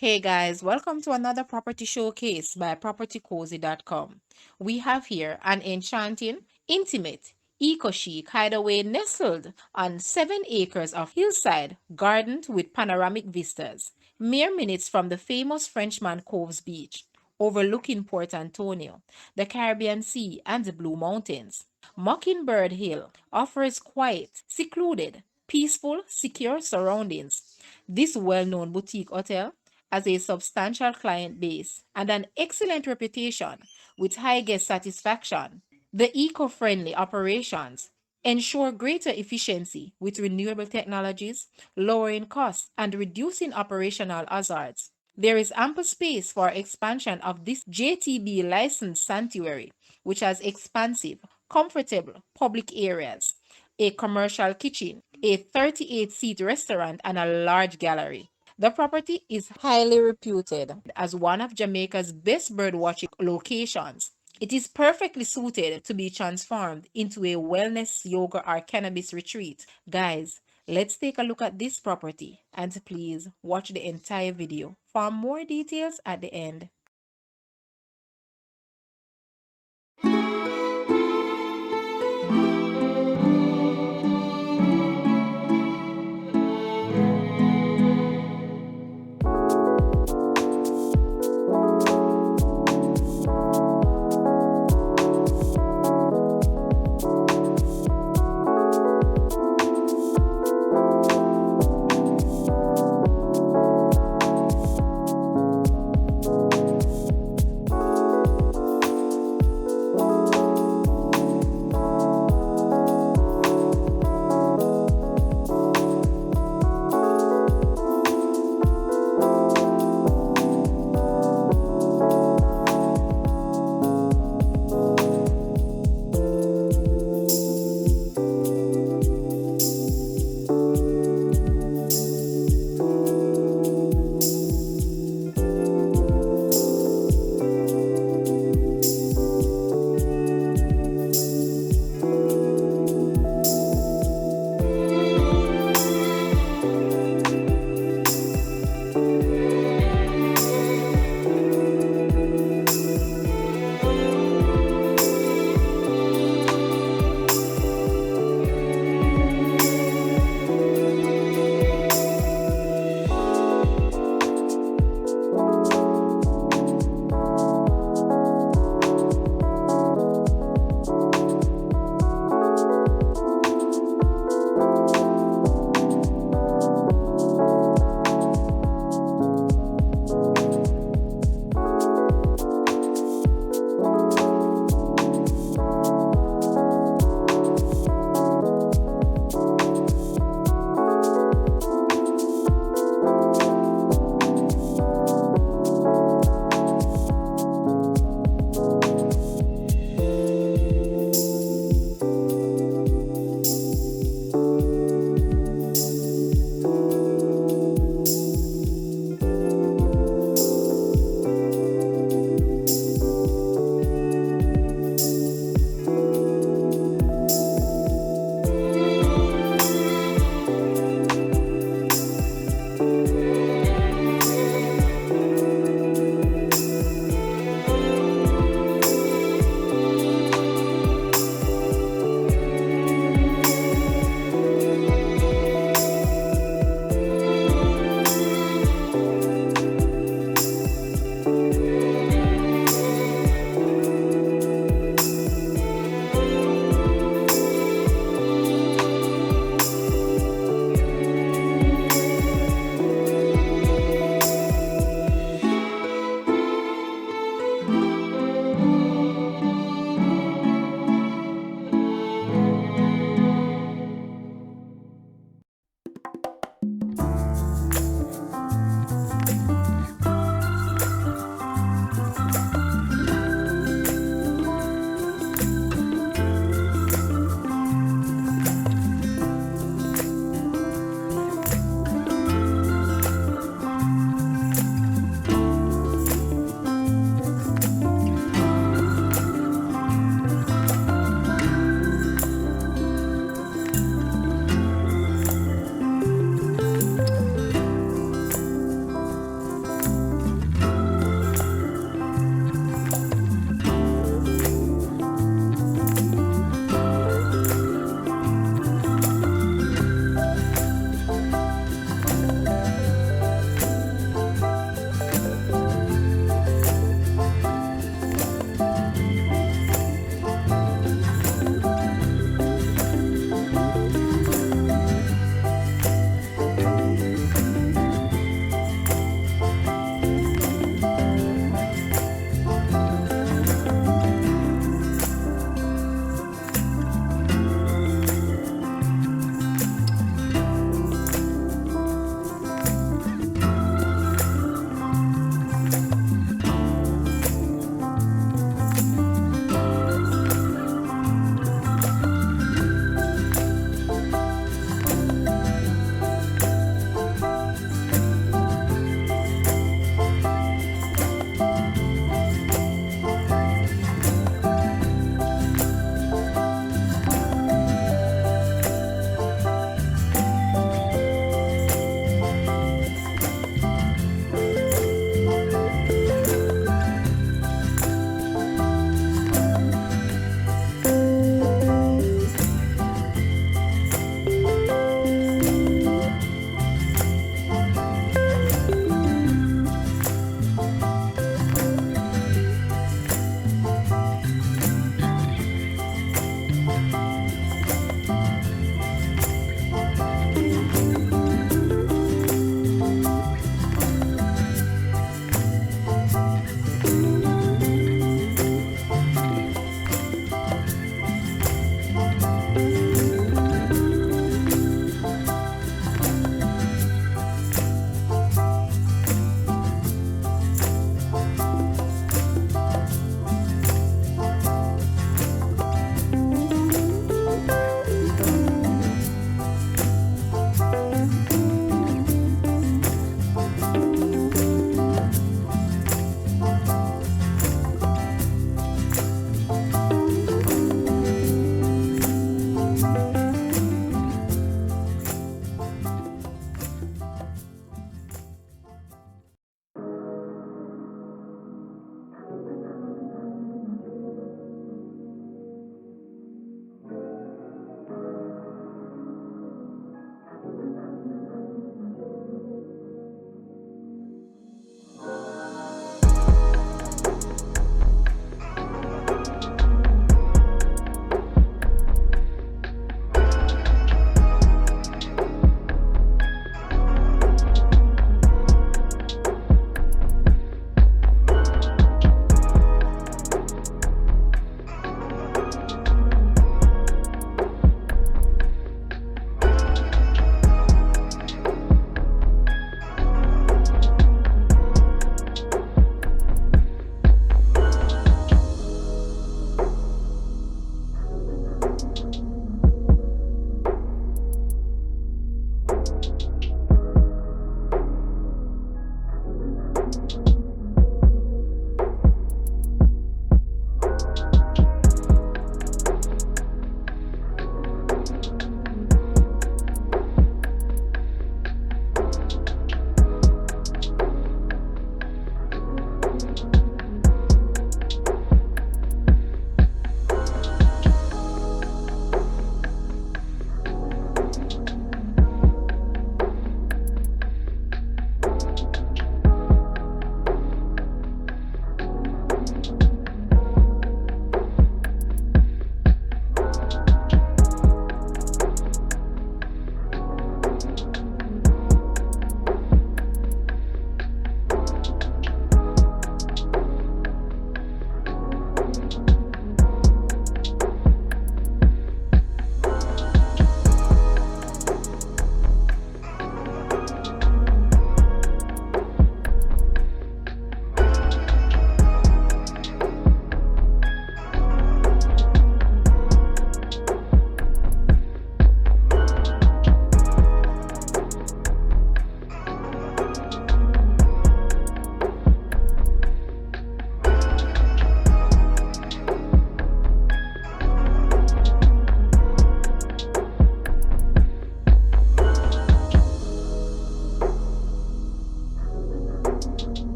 Hey guys, welcome to another property showcase by propertycozy.com. We have here an enchanting, intimate, eco-chic hideaway nestled on 7 acres of hillside, gardened with panoramic vistas, mere minutes from the famous Frenchman Coves Beach, overlooking Port Antonio, the Caribbean Sea, and the Blue Mountains. Mockingbird Hill offers quiet, secluded, peaceful, secure surroundings. This well-known boutique hotel has a substantial client base and an excellent reputation with high guest satisfaction. The eco-friendly operations ensure greater efficiency with renewable technologies, lowering costs and reducing operational hazards. There is ample space for expansion of this JTB licensed sanctuary, which has expansive, comfortable public areas, a commercial kitchen, a 38-seat restaurant, and a large gallery. The property is highly reputed as one of Jamaica's best birdwatching locations. It is perfectly suited to be transformed into a wellness, yoga, or cannabis retreat. Guys, let's take a look at this property and please watch the entire video for more details at the end.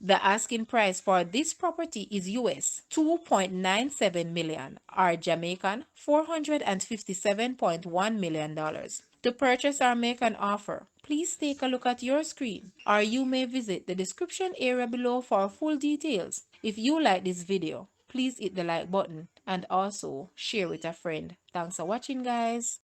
The asking price for this property is US 2.97 million or Jamaican $457.1 million. To purchase or make an offer, please take a look at your screen or you may visit the description area below for full details. If you like this video, please hit the like button and also share with a friend. Thanks for watching, guys.